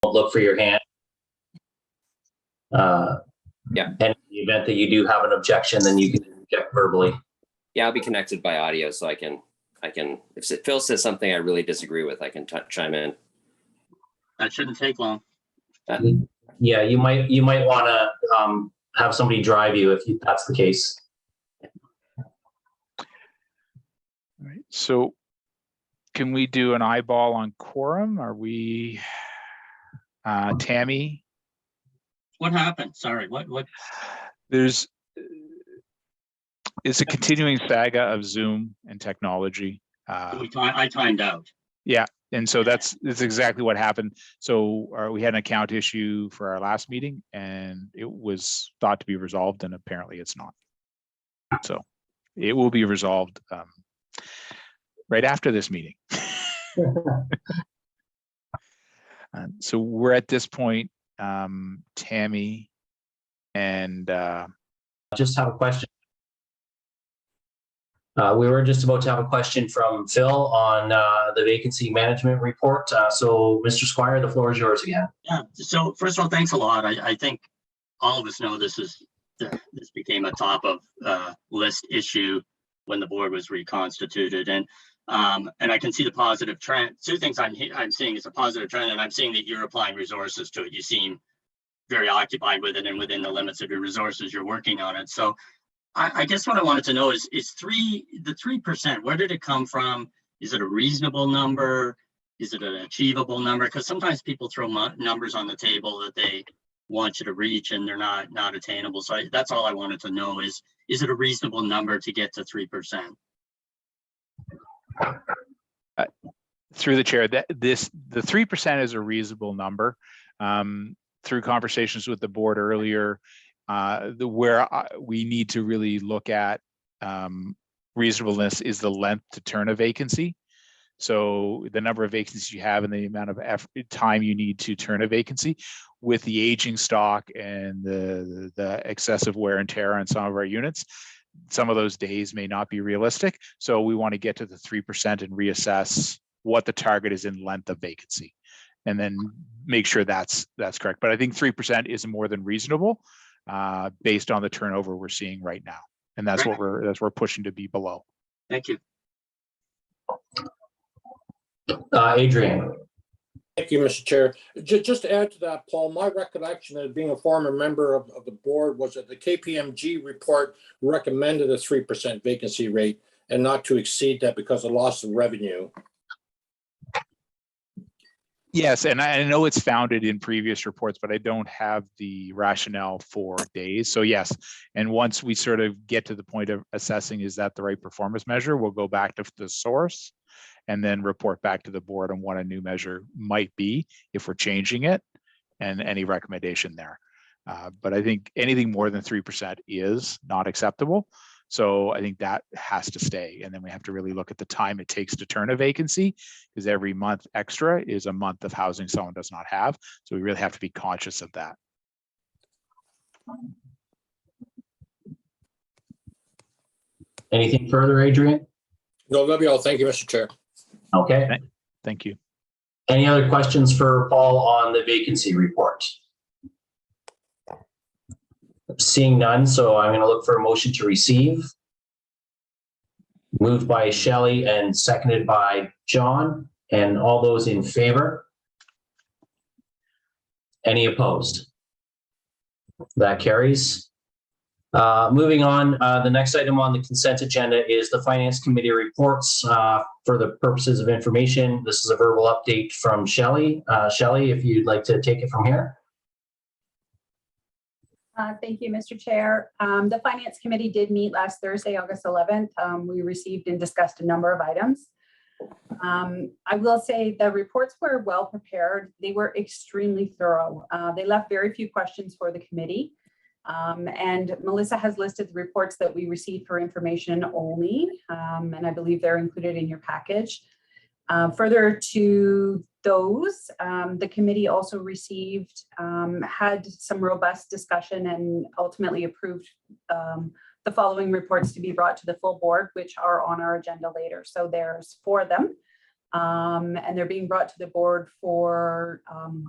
look for your hand. Yeah. And in the event that you do have an objection, then you can object verbally. Yeah, I'll be connected by audio, so I can. If Phil says something I really disagree with, I can chime in. That shouldn't take long. Yeah, you might want to have somebody drive you if that's the case. All right. So, can we do an eyeball on quorum? Are we, Tammy? What happened? Sorry, what? It's a continuing saga of Zoom and technology. I timed out. Yeah, and so that's exactly what happened. So we had an account issue for our last meeting, and it was thought to be resolved, and apparently it's not. So it will be resolved right after this meeting. So we're at this point, Tammy, and just have a question. We were just about to have a question from Phil on the vacancy management report. So, Mr. Squire, the floor is yours again. Yeah. So, first of all, thanks a lot. I think all of us know this became a top of list issue when the board was reconstituted, and I can see the positive trend. Two things I'm seeing is a positive trend, and I'm seeing that you're applying resources to it. You seem very occupied with it, and within the limits of your resources, you're working on it. So, I guess what I wanted to know is the 3%, where did it come from? Is it a reasonable number? Is it an achievable number? Because sometimes people throw numbers on the table that they want you to reach and they're not attainable. So that's all I wanted to know is it a reasonable number to get to 3%? Through the chair, the 3% is a reasonable number. Through conversations with the board earlier, where we need to really look at reasonableness is the length to turn a vacancy. So the number of vacancies you have and the amount of time you need to turn a vacancy. With the aging stock and the excessive wear and tear on some of our units, some of those days may not be realistic. So we want to get to the 3% and reassess what the target is in length of vacancy, and then make sure that's correct. But I think 3% is more than reasonable. Based on the turnover we're seeing right now, and that's what we're pushing to be below. Thank you, Adrian. Thank you, Mr. Chair. Just to add to that, Paul, my recollection as being a former member of the board was that the KPMG report recommended a 3% vacancy rate and not to exceed that because of loss of revenue. Yes, and I know it's founded in previous reports, but I don't have the rationale for days. So yes, and once we sort of get to the point of assessing is that the right performance measure, we'll go back to the source and then report back to the board on what a new measure might be if we're changing it and any recommendation there. But I think anything more than 3% is not acceptable. So I think that has to stay. And then we have to really look at the time it takes to turn a vacancy, because every month extra is a month of housing someone does not have. So we really have to be conscious of that. Anything further, Adrian? No, that'll be all. Thank you, Mr. Chair. Okay. Thank you. Any other questions for Paul on the vacancy report? Seeing none, so I'm going to look for a motion to receive. Moved by Shelley and seconded by John. And all those in favor? Any opposed? That carries. Moving on, the next item on the consent agenda is the Finance Committee reports. For the purposes of information, this is a verbal update from Shelley. Shelley, if you'd like to take it from here. Thank you, Mr. Chair. The Finance Committee did meet last Thursday, August 11th. We received and discussed a number of items. I will say the reports were well prepared. They were extremely thorough. They left very few questions for the committee. And Melissa has listed the reports that we received for information only, and I believe they're included in your package. Further to those, the committee also received, had some robust discussion and ultimately approved the following reports to be brought to the full board, which are on our agenda later. So there's 4 of them. and they're being brought to the board for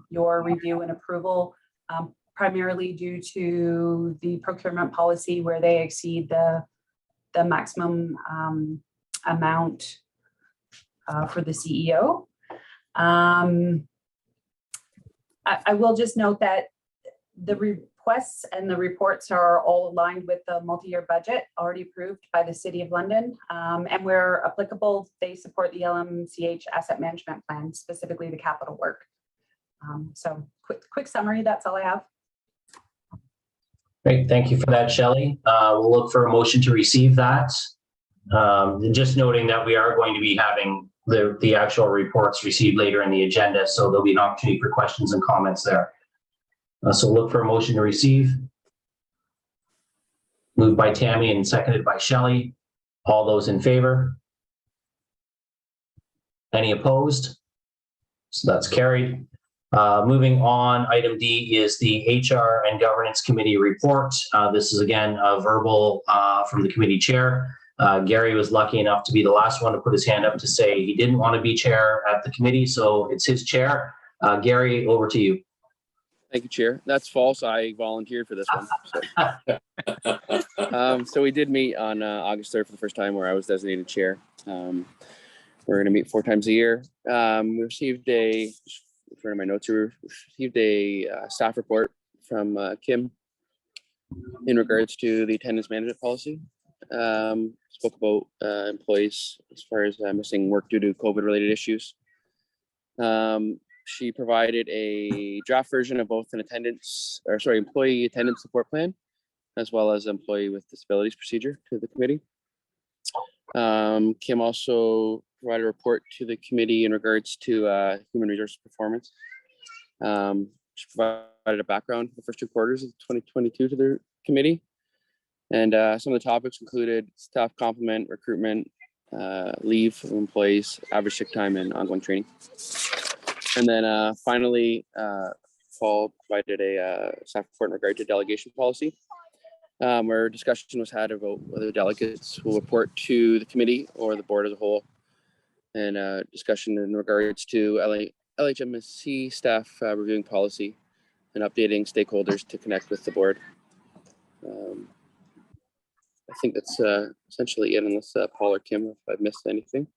your review and approval, primarily due to the procurement policy where they exceed the maximum amount for the CEO. I will just note that the requests and the reports are all aligned with the multi-year budget already approved by the City of London. And where applicable, they support the LMCH asset management plan, specifically the capital work. So quick summary, that's all I have. Great, thank you for that, Shelley. We'll look for a motion to receive that. And just noting that we are going to be having the actual reports received later in the agenda, so there'll be an opportunity for questions and comments there. So look for a motion to receive. Moved by Tammy and seconded by Shelley. All those in favor? Any opposed? So that's carried. Moving on, item D is the HR and Governance Committee report. This is again a verbal from the committee chair. Gary was lucky enough to be the last one to put his hand up to say he didn't want to be chair at the committee, so it's his chair. Gary, over to you. Thank you, Chair. That's false. I volunteered for this one. So we did meet on August 3rd for the first time, where I was designated chair. We're going to meet 4 times a year. We received in front of my notes, we received a staff report from Kim in regards to the attendance management policy. Spoke about employees as far as missing work due to COVID-related issues. She provided a draft version of both an employee attendance support plan, as well as employee with disabilities procedure to the committee. Kim also provided a report to the committee in regards to human resources performance. She provided a background for the first 2 quarters of 2022 to the committee. And some of the topics included staff complement, recruitment, leave of employees, average sick time, and ongoing training. And then finally, Paul provided a staff report in regard to delegation policy, where discussion was had about whether delegates will report to the committee or the board as a whole, and discussion in regards to LHMSC staff reviewing policy and updating stakeholders to connect with the board. I think that's essentially it, unless Paul or Kim, if I've missed anything.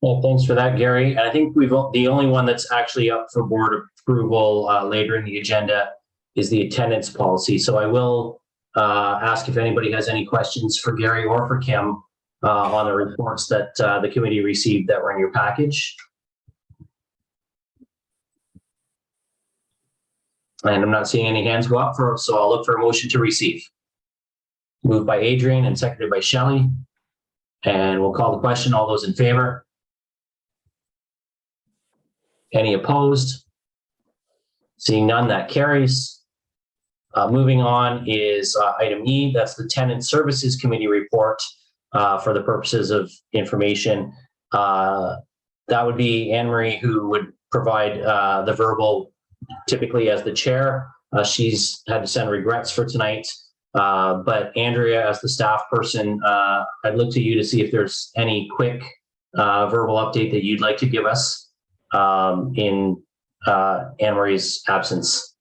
Well, thanks for that, Gary. And I think the only one that's actually up for board approval later in the agenda is the attendance policy. So I will ask if anybody has any questions for Gary or for Kim on the reports that the committee received that were in your package. And I'm not seeing any hands go up, so I'll look for a motion to receive. Moved by Adrian and seconded by Shelley. And we'll call the question. All those in favor? Any opposed? Seeing none, that carries. Moving on is item E. That's the Tenant Services Committee report for the purposes of information. That would be Anne Marie who would provide the verbal, typically as the chair. She's had to send regrets for tonight. But Andrea, as the staff person, I'd look to you to see if there's any quick verbal update that you'd like to give us in Anne Marie's absence.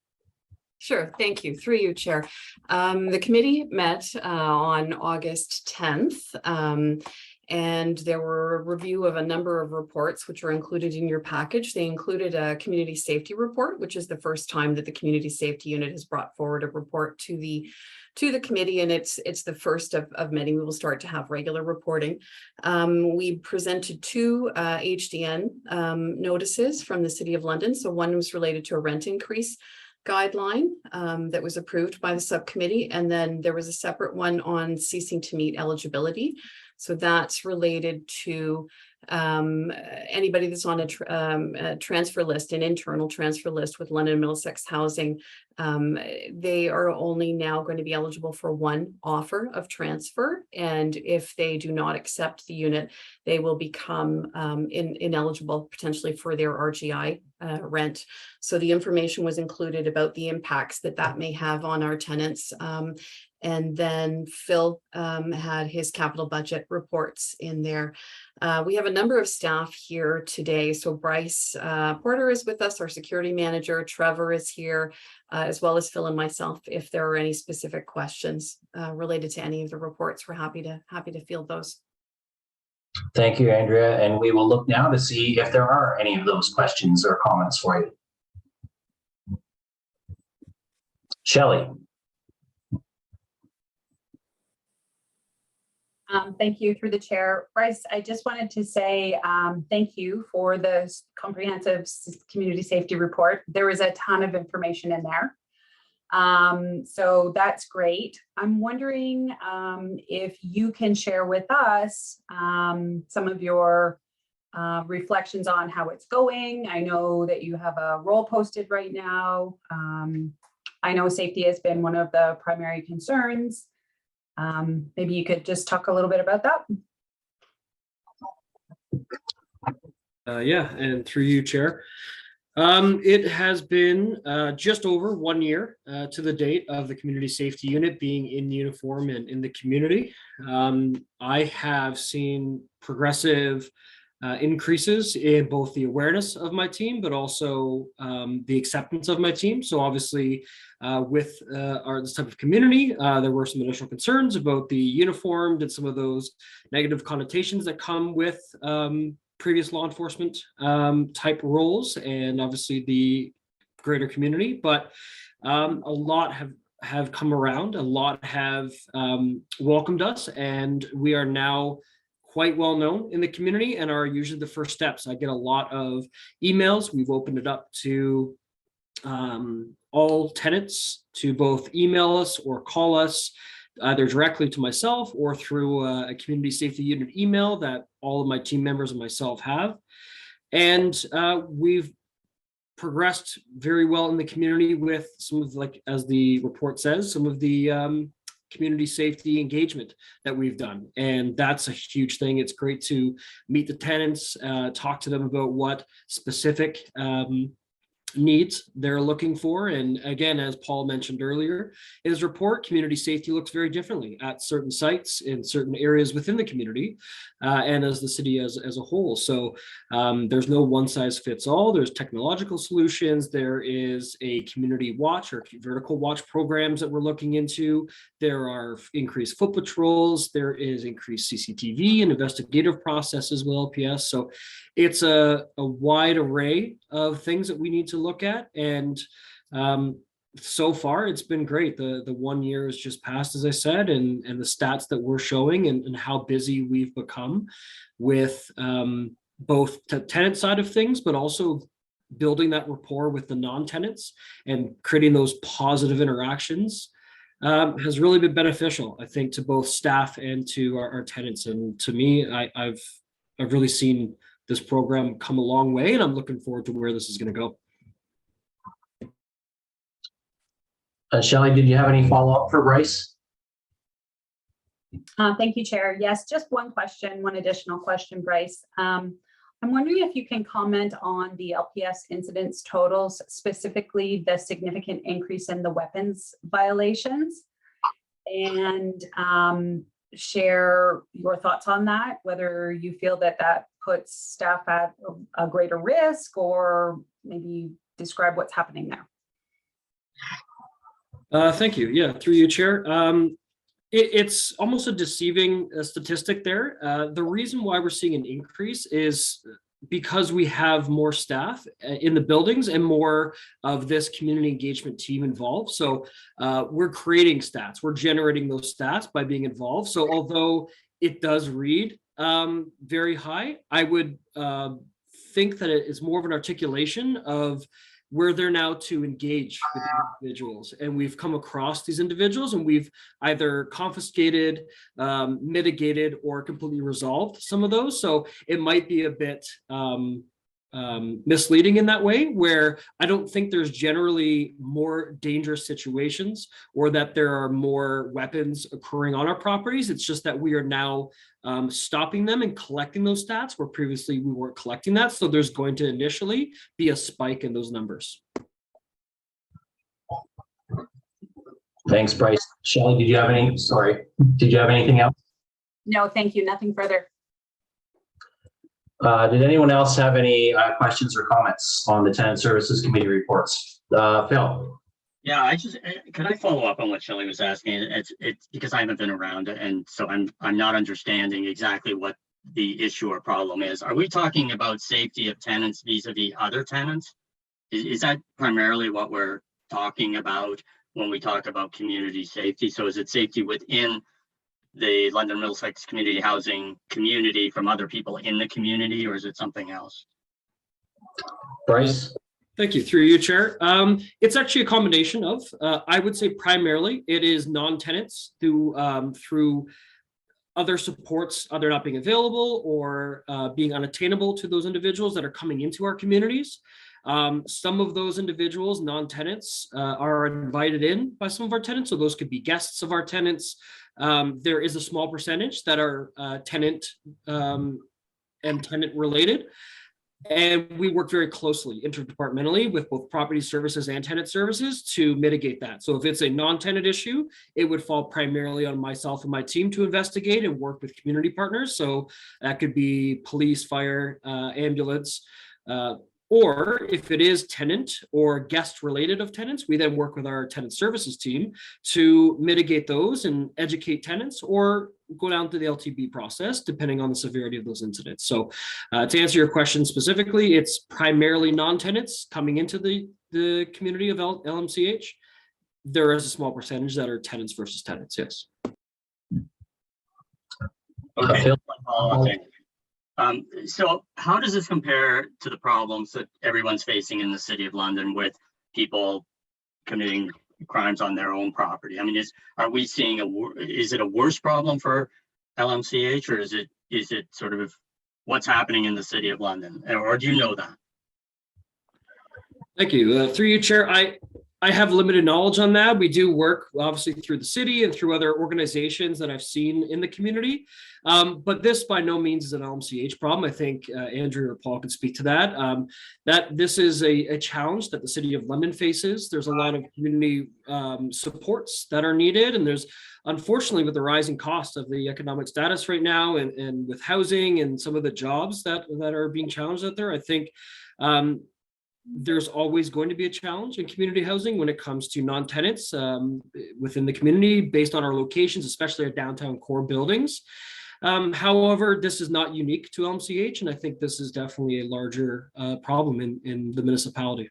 Sure, thank you. Through you, Chair. The committee met on August 10th, and there were a review of a number of reports which are included in your package. They included a community safety report, which is the first time that the community safety unit has brought forward a report to the committee, and it's the first of many. We will start to have regular reporting. We presented 2 HDN notices from the City of London. So one was related to a rent increase guideline that was approved by the subcommittee, and then there was a separate one on ceasing to meet eligibility. So that's related to anybody that's on a transfer list, an internal transfer list with London Middlesex Housing. They are only now going to be eligible for 1 offer of transfer. And if they do not accept the unit, they will become ineligible potentially for their RGI rent. So the information was included about the impacts that may have on our tenants. And then Phil had his capital budget reports in there. We have a number of staff here today. So Bryce Porter is with us, our security manager. Trevor is here, as well as Phil and myself. If there are any specific questions related to any of the reports, we're happy to field those. Thank you, Andrea. And we will look now to see if there are any of those questions or comments for you. Shelley. Thank you through the chair. Bryce, I just wanted to say thank you for the comprehensive community safety report. There was a ton of information in there. So that's great. I'm wondering if you can share with us some of your reflections on how it's going. I know that you have a role posted right now. I know safety has been one of the primary concerns. Maybe you could just talk a little bit about that. Yeah, and through you, Chair. It has been just over 1 year to the date of the community safety unit being in uniform and in the community. I have seen progressive increases in both the awareness of my team, but also the acceptance of my team. So obviously with this type of community, there were some initial concerns about the uniform and some of those negative connotations that come with previous law enforcement type roles, and obviously the greater community. But a lot have come around, a lot have welcomed us, and we are now quite well known in the community and are usually the first steps. I get a lot of emails. We've opened it up to all tenants to both email us or call us, either directly to myself or through a community safety unit email that all of my team members and myself have. And we've progressed very well in the community with some of, like, as the report says, some of the community safety engagement that we've done. And that's a huge thing. It's great to meet the tenants, talk to them about what specific needs they're looking for. And again, as Paul mentioned earlier, in his report, community safety looks very differently at certain sites in certain areas within the community and as the city as a whole. So there's no one size fits all. There's technological solutions. There is a community watch or vertical watch programs that we're looking into. There are increased foot patrols. There is increased CCTV and investigative processes with LPS. So it's a wide array of things that we need to look at. And so far, it's been great. The 1 year has just passed, as I said, and the stats that we're showing and how busy we've become with both the tenant side of things, but also building that rapport with the non-tenants and creating those positive interactions has really been beneficial, I think, to both staff and to our tenants. And to me, I've really seen this program come a long way, and I'm looking forward to where this is going to go. Shelley, did you have any follow-up for Bryce? Thank you, Chair. Yes, just one additional question, Bryce. I'm wondering if you can comment on the LPS incidents totals, specifically the significant increase in the weapons violations, and share your thoughts on that, whether you feel that puts staff at a greater risk, or maybe describe what's happening there. Thank you. Yeah, through you, Chair. It's almost a deceiving statistic there. The reason why we're seeing an increase is because we have more staff in the buildings and more of this community engagement team involved. So we're creating stats. We're generating those stats by being involved. So although it does read very high, I would think that it is more of an articulation of we're there now to engage with individuals, and we've come across these individuals and we've either confiscated, mitigated, or completely resolved some of those. So it might be a bit misleading in that way, where I don't think there's generally more dangerous situations or that there are more weapons occurring on our properties. It's just that we are now stopping them and collecting those stats where previously we weren't collecting that. So there's going to initially be a spike in those numbers. Thanks, Bryce. Shelley, did you have anything else? No, thank you. Nothing further. Did anyone else have any questions or comments on the Tenant Services Committee reports? Phil? Yeah, could I follow up on what Shelley was asking? It's because I haven't been around, and so I'm not understanding exactly what the issue or problem is. Are we talking about safety of tenants vis-a-vis other tenants? Is that primarily what we're talking about when we talk about community safety? So is it safety within the London Middlesex community housing community from other people in the community, or is it something else? Bryce? Thank you. Through you, Chair. It's actually a combination of, I would say primarily it is non-tenants through other supports, either not being available or being unattainable to those individuals that are coming into our communities. Some of those individuals, non-tenants, are invited in by some of our tenants. So those could be guests of our tenants. There is a small percentage that are tenant and tenant related. And we work very closely interdepartmentally with both property services and tenant services to mitigate that. So if it's a non-tenant issue, it would fall primarily on myself and my team to investigate and work with community partners. So that could be police, fire, ambulance, or if it is tenant or guest related of tenants, we then work with our tenant services team to mitigate those and educate tenants or go down to the LTB process, depending on the severity of those incidents. So to answer your question specifically, it's primarily non-tenants coming into the community of LMCH. There is a small percentage that are tenants versus tenants, yes. Okay. Phil? So how does this compare to the problems that everyone's facing in the City of London with people committing crimes on their own property? I mean, are we seeing is it a worse problem for LMCH, or is it sort of what's happening in the City of London, or do you know that? Thank you. Through you, Chair, I have limited knowledge on that. We do work obviously through the city and through other organizations that I've seen in the community. But this by no means is an LMCH problem. I think Andrew or Paul can speak to that. That this is a challenge that the City of London faces. There's a lot of community supports that are needed. And there's, unfortunately, with the rising cost of the economic status right now and with housing and some of the jobs that are being challenged out there, I think there's always going to be a challenge in community housing when it comes to non-tenants within the community based on our locations, especially our downtown core buildings. However, this is not unique to LMCH, and I think this is definitely a larger problem in the municipality.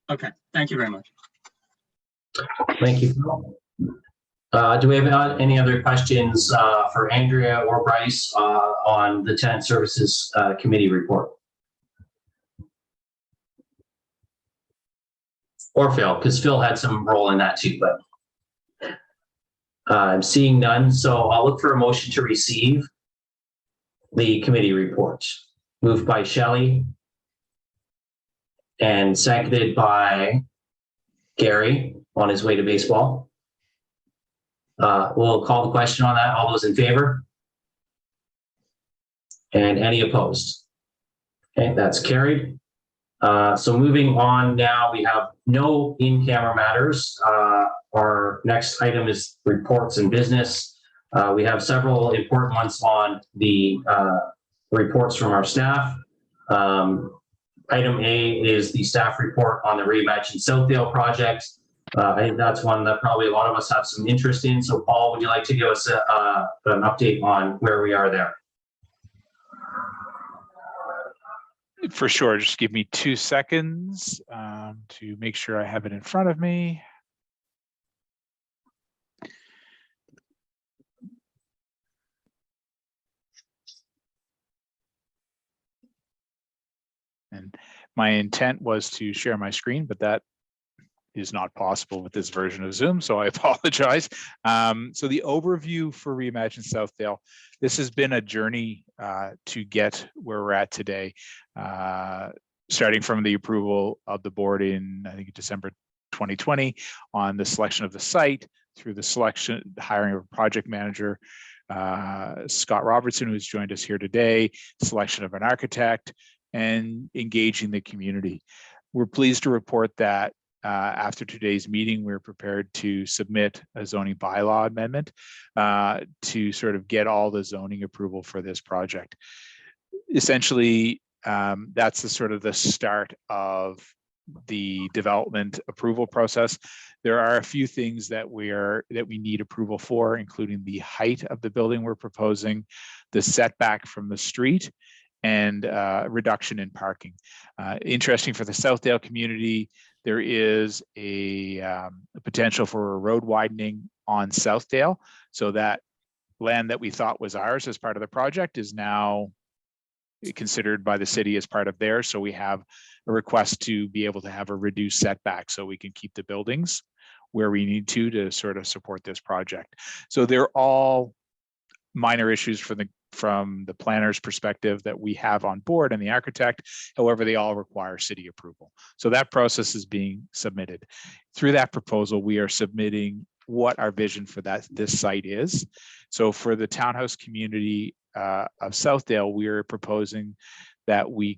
Okay, thank you very much. Thank you. Do we have any other questions for Andrea or Bryce on the Tenant Services Committee report? Or Phil, because Phil had some role in that too, but I'm seeing none. So I'll look for a motion to receive the committee report. Moved by Shelley and seconded by Gary on his way to baseball. We'll call the question on that. All those in favor? And any opposed? Okay, that's carried. So moving on now, we have no in-camera matters. Our next item is reports and business. We have several important ones on the reports from our staff. Item A is the staff report on the reimagined Southdale project. I think that's one that probably a lot of us have some interest in. So Paul, would you like to give us an update on where we are there? For sure. Just give me 2 seconds to make sure I have it in front of me. And my intent was to share my screen, but that is not possible with this version of Zoom, so I apologize. So the overview for Reimagine Southdale, this has been a journey to get where we're at today, starting from the approval of the board in, I think, December 2020 on the selection of the site, through the selection, hiring of a project manager, Scott Robertson, who's joined us here today, selection of an architect, and engaging the community. We're pleased to report that after today's meeting, we're prepared to submit a zoning bylaw amendment to sort of get all the zoning approval for this project. Essentially, that's the sort of the start of the development approval process. There are a few things that we need approval for, including the height of the building we're proposing, the setback from the street, and reduction in parking. Interesting for the Southdale community, there is a potential for a road widening on Southdale. So that land that we thought was ours as part of the project is now considered by the city as part of theirs. So we have a request to be able to have a reduced setback so we can keep the buildings where we need to sort of support this project. So they're all minor issues from the planner's perspective that we have on board and the architect. However, they all require city approval. So that process is being submitted. Through that proposal, we are submitting what our vision for this site is. So for the townhouse community of Southdale, we are proposing that we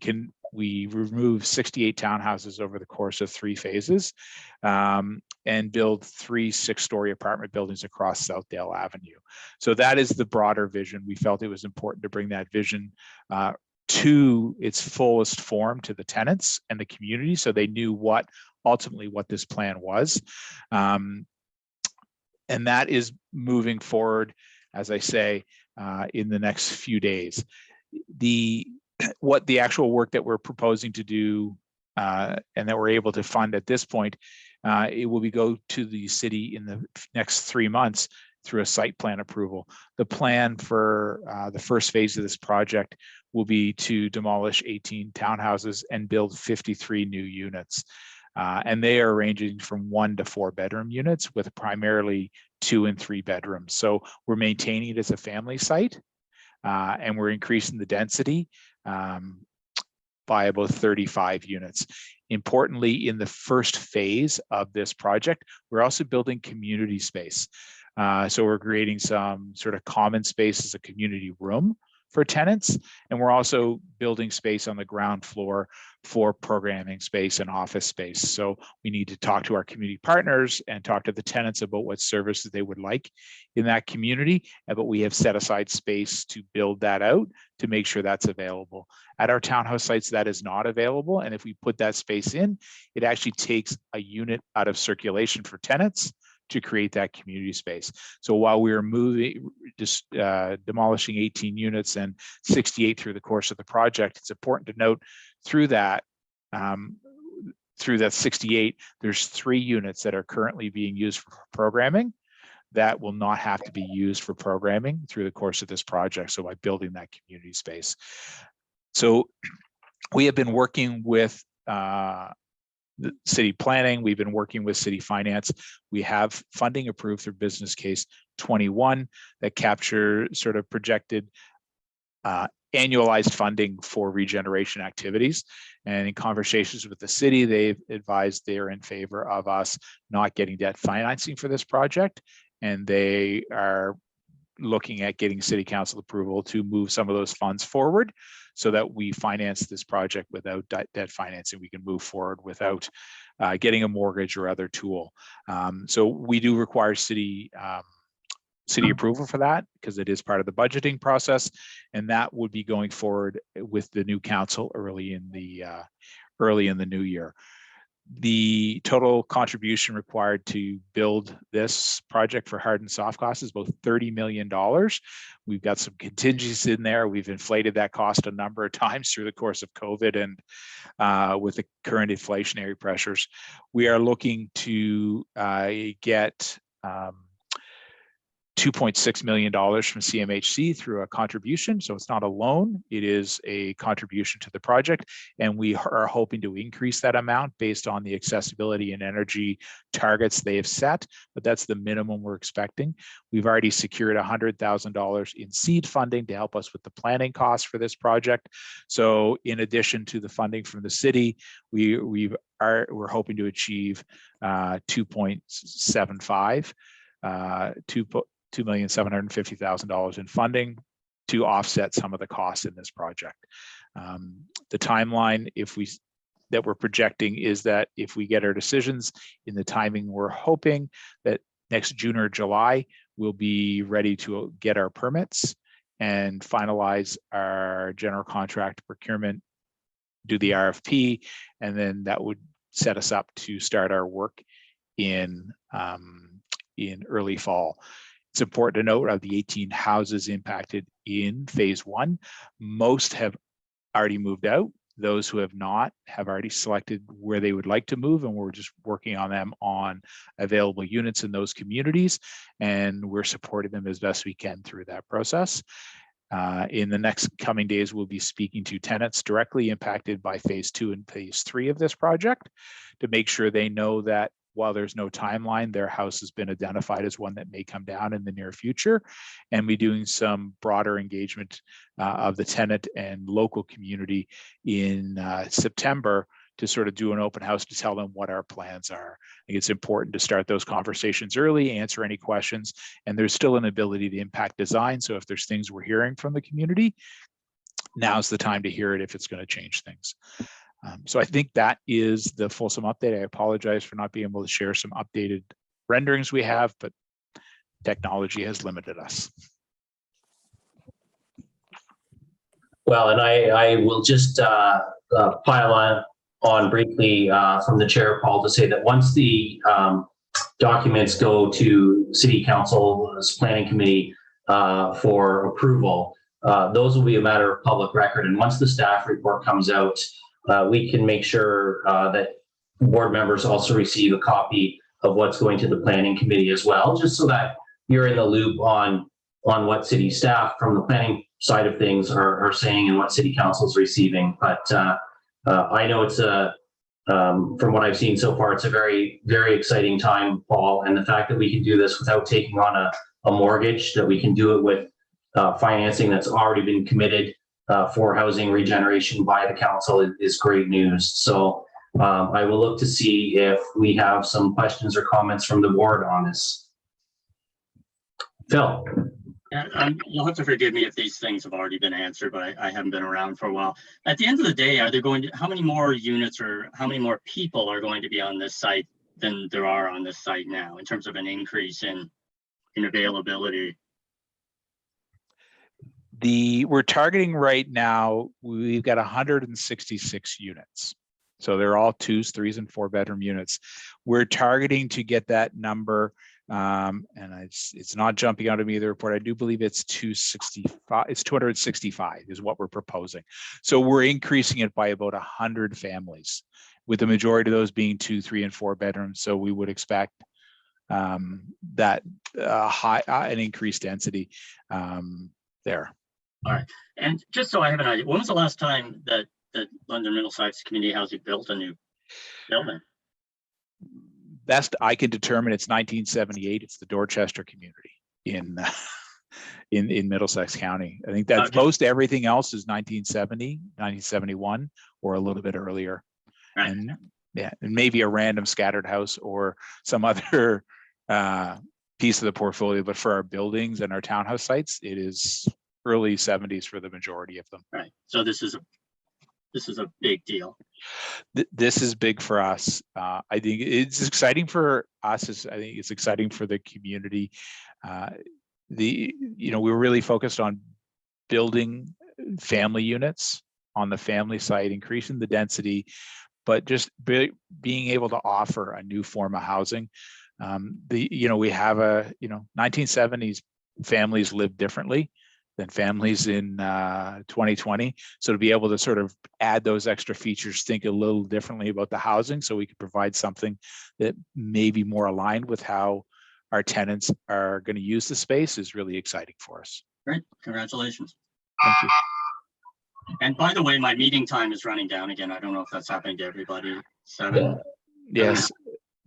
remove 68 townhouses over the course of 3 phases and build 3 6-story apartment buildings across Southdale Avenue. So that is the broader vision. We felt it was important to bring that vision to its fullest form to the tenants and the community, so they knew ultimately what this plan was. And that is moving forward, as I say, in the next few days. What the actual work that we're proposing to do and that we're able to fund at this point, it will go to the city in the next 3 months through a site plan approval. The plan for the first phase of this project will be to demolish 18 townhouses and build 53 new units. And they are ranging from 1 to 4 bedroom units with primarily 2 and 3 bedrooms. So we're maintaining it as a family site and we're increasing the density by about 35 units. Importantly, in the first phase of this project, we're also building community space. So we're creating some sort of common space as a community room for tenants. And we're also building space on the ground floor for programming space and office space. So we need to talk to our community partners and talk to the tenants about what services they would like in that community. But we have set aside space to build that out to make sure that's available. At our townhouse sites, that is not available. And if we put that space in, it actually takes a unit out of circulation for tenants to create that community space. So while we are demolishing 18 units and 68 through the course of the project, it's important to note through that 68, there's 3 units that are currently being used for programming that will not have to be used for programming through the course of this project. So by building that community space. So we have been working with the city planning, we've been working with city finance. We have funding approved through business case 21 that capture sort of projected annualized funding for regeneration activities. And in conversations with the city, they've advised they're in favor of us not getting debt financing for this project. And they are looking at getting city council approval to move some of those funds forward so that we finance this project without debt financing. We can move forward without getting a mortgage or other tool. So we do require city approval for that because it is part of the budgeting process, and that would be going forward with the new council early in the new year. The total contribution required to build this project for hard and soft costs is about $30 million. We've got some contingencies in there. We've inflated that cost a number of times through the course of COVID and with the current inflationary pressures. We are looking to get $2.6 million from CMHC through a contribution. So it's not a loan, it is a contribution to the project. And we are hoping to increase that amount based on the accessibility and energy targets they have set, but that's the minimum we're expecting. We've already secured $100,000 in seed funding to help us with the planning costs for this project. So in addition to the funding from the city, we're hoping to achieve 2.75, $2,750,000 in funding to offset some of the costs in this project. The timeline, that we're projecting is that if we get our decisions in the timing we're hoping, that next June or July, we'll be ready to get our permits and finalize our general contract procurement, do the RFP, and then that would set us up to start our work in early fall. It's important to note, of the 18 houses impacted in phase 1, most have already moved out. Those who have not have already selected where they would like to move, and we're just working on them on available units in those communities, and we're supporting them as best we can through that process. In the next coming days, we'll be speaking to tenants directly impacted by phase 2 and phase 3 of this project to make sure they know that while there's no timeline, their house has been identified as one that may come down in the near future. And we're doing some broader engagement of the tenant and local community in September to sort of do an open house to tell them what our plans are. I think it's important to start those conversations early, answer any questions, and there's still an ability to impact design. So if there's things we're hearing from the community, now's the time to hear it if it's going to change things. So I think that is the fulsome update. I apologize for not being able to share some updated renderings we have, but technology has limited us. Well, and I will just pile on briefly from the chair, Paul, to say that once the documents go to City Council's Planning Committee for approval, those will be a matter of public record. And once the staff report comes out, we can make sure that board members also receive a copy of what's going to the Planning Committee as well, just so that you're in the loop on what city staff from the planning side of things are saying and what City Council is receiving. But I know it's from what I've seen so far, it's a very, very exciting time, Paul. And the fact that we can do this without taking on a mortgage, that we can do it with financing that's already been committed for housing regeneration by the council is great news. So I will look to see if we have some questions or comments from the board on this. Phil. You'll have to forgive me if these things have already been answered, but I haven't been around for a while. At the end of the day, are there going to, how many more units or how many more people are going to be on this site than there are on this site now in terms of an increase in availability? We're targeting right now, we've got 166 units. So they're all 2s, 3s, and 4-bedroom units. We're targeting to get that number, and it's not jumping out of me, the report. I do believe it's 265. It's 265 is what we're proposing. So we're increasing it by about 100 families, with the majority of those being 2, 3, and 4 bedrooms. So we would expect that an increased density there. All right. And just so I have an idea, when was the last time that London Middlesex Community Housing built a new building? Best I can determine, it's 1978. It's the Dorchester community in Middlesex County. I think that's most everything else is 1970, 1971, or a little bit earlier. Right. And yeah, and maybe a random scattered house or some other piece of the portfolio. But for our buildings and our townhouse sites, it is early 70s for the majority of them. Right. So this is a big deal. This is big for us. I think it's exciting for us. I think it's exciting for the community. We're really focused on building family units on the family side, increasing the density, but just being able to offer a new form of housing. We have 1970s families live differently than families in 2020. So to be able to sort of add those extra features, think a little differently about the housing, so we could provide something that may be more aligned with how our tenants are going to use the space is really exciting for us. Great, congratulations. Thank you. And by the way, my meeting time is running down again. I don't know if that's happening to everybody. 7. Yes.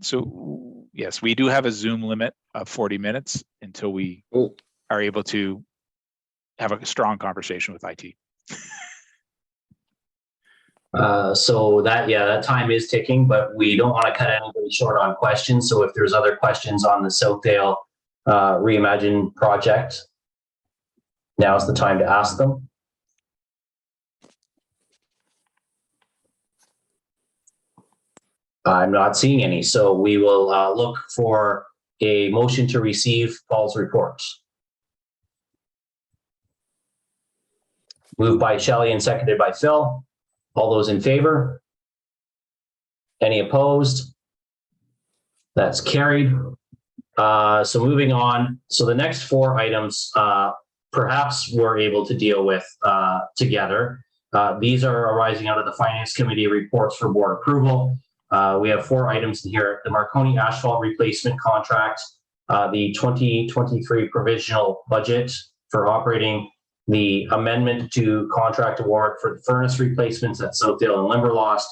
So yes, we do have a Zoom limit of 40 minutes until we are able to have a strong conversation with IT. So that time is ticking, but we don't want to cut anybody short on questions. So if there's other questions on the Southdale Reimagine project, now's the time to ask them. I'm not seeing any, so we will look for a motion to receive Paul's report. Moved by Shelley and seconded by Phil. All those in favor? Any opposed? That's carried. So moving on. So the next 4 items, perhaps we're able to deal with together. These are arising out of the Finance Committee reports for board approval. We have 4 items in here: the Marconi asphalt replacement contract, the 2023 provisional budget for operating, the amendment to contract award for the furnace replacements at Southdale and Limberlost,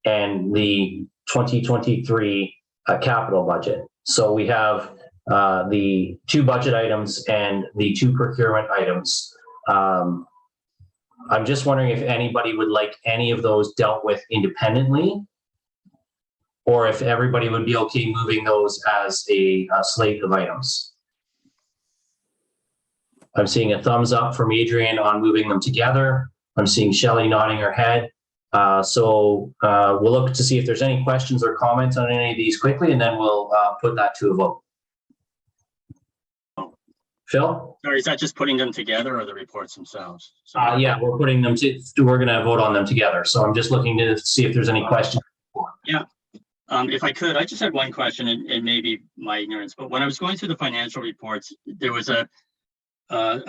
and the 2023 capital budget. So we have the 2 budget items and the 2 procurement items. I'm just wondering if anybody would like any of those dealt with independently, or if everybody would be okay moving those as a slate of items. I'm seeing a thumbs up from Adrian on moving them together. I'm seeing Shelley nodding her head. So we'll look to see if there's any questions or comments on any of these quickly, and then we'll put that to a vote. Phil? Sorry, is that just putting them together or the reports themselves? Yeah, we're putting them we're going to vote on them together. So I'm just looking to see if there's any questions. Yeah. If I could, I just had one question, and maybe my ignorance, but when I was going through the financial reports, there was a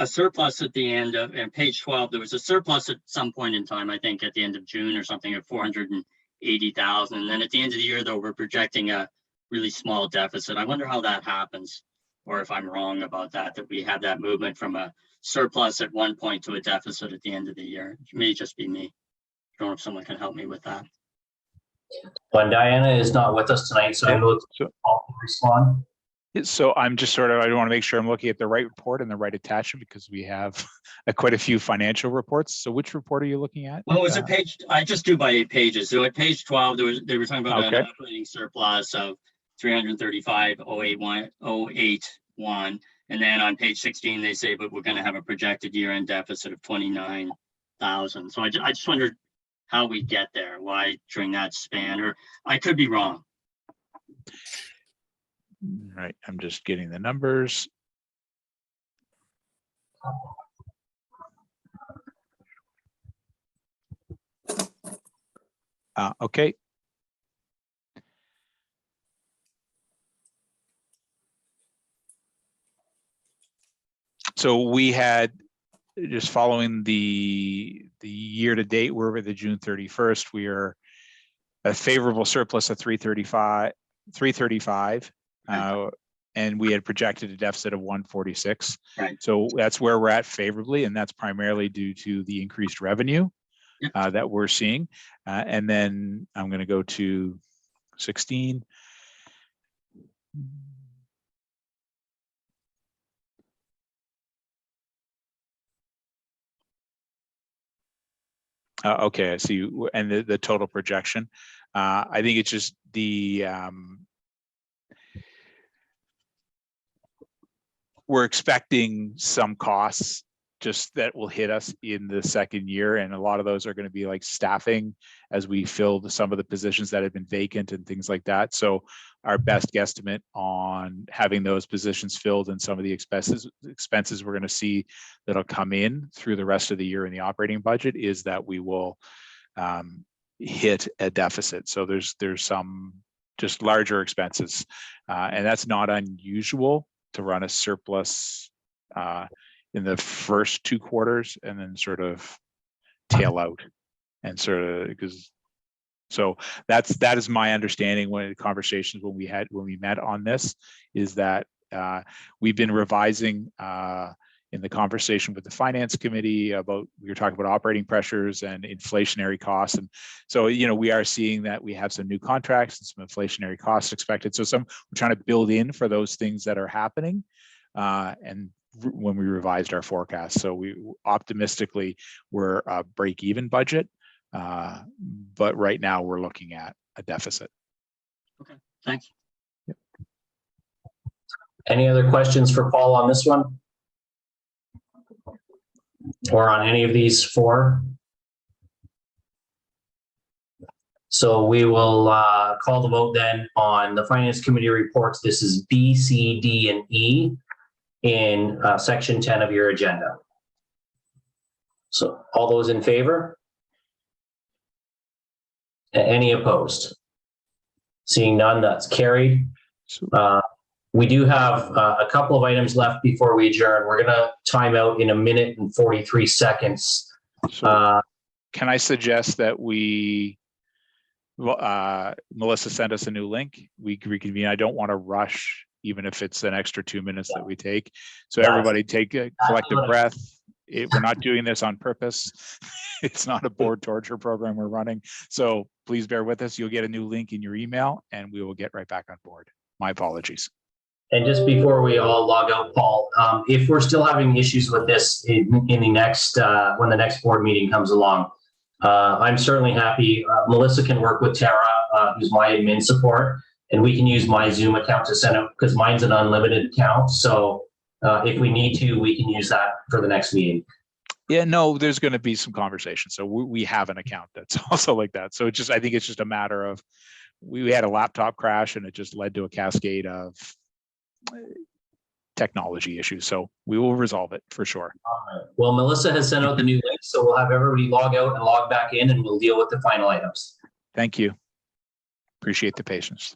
surplus at the end of, and page 12, there was a surplus at some point in time, I think at the end of June or something, of 480,000. And then at the end of the year, though, we're projecting a really small deficit. I wonder how that happens, or if I'm wrong about that we have that movement from a surplus at one point to a deficit at the end of the year. It may just be me. I don't know if someone can help me with that. Well, Diana is not with us tonight, so I will respond. So I'm just I want to make sure I'm looking at the right report and the right attachment, because we have quite a few financial reports. So which report are you looking at? Well, it was a page, I just do by 8 pages. So at page 12, they were talking about an operating surplus of 335,081. And then on page 16, they say, but we're going to have a projected year-end deficit of 29,000. So I just wondered how we get there, why during that span, or I could be wrong. Right, I'm just getting the numbers. Okay. So we had, just following the year to date, we're at the June 31st. We are a favorable surplus of 335. And we had projected a deficit of 146. Right. So that's where we're at favorably, and that's primarily due to the increased revenue that we're seeing. And then I'm going to go to 16. Okay, I see. And the total projection. I think it's just the we're expecting some costs just that will hit us in the second year, and a lot of those are going to be like staffing as we fill some of the positions that have been vacant and things like that. So our best guesstimate on having those positions filled and some of the expenses we're going to see that'll come in through the rest of the year in the operating budget is that we will hit a deficit. So there's some just larger expenses, and that's not unusual to run a surplus in the first 2 quarters and then sort of tail out and sort of, because so that is my understanding when conversations when we met on this, is that we've been revising in the conversation with the finance committee about, we were talking about operating pressures and inflationary costs. And so, we are seeing that we have some new contracts and some inflationary costs expected. So we're trying to build in for those things that are happening. And when we revised our forecast, so we optimistically we're a break-even budget, but right now we're looking at a deficit. Okay, thanks. Yep. Any other questions for Paul on this one? Or on any of these four? So we will call the vote then on the Finance Committee reports. This is B, C, D, and E in section 10 of your agenda. So all those in favor? Any opposed? Seeing none, that's carried. We do have a couple of items left before we adjourn. We're going to time out in 1 minute and 43 seconds. So can I suggest that we, Melissa sent us a new link. We reconvene. I don't want to rush, even if it's an extra 2 minutes that we take. So everybody take a collective breath. We're not doing this on purpose. It's not a board torture program we're running. So please bear with us. You'll get a new link in your email and we will get right back on board. My apologies. And just before we all log out, Paul, if we're still having issues with this in the next, when the next board meeting comes along, I'm certainly happy. Melissa can work with Tara, who's my admin support, and we can use my Zoom account to send out, because mine's an unlimited account. So if we need to, we can use that for the next meeting. Yeah, no, there's going to be some conversation. So we have an account that's also like that. So I think it's just a matter of, we had a laptop crash and it just led to a cascade of technology issues. So we will resolve it for sure. All right. Well, Melissa has sent out the new link, so we'll have everybody log out and log back in and we'll deal with the final items. Thank you. Appreciate the patience.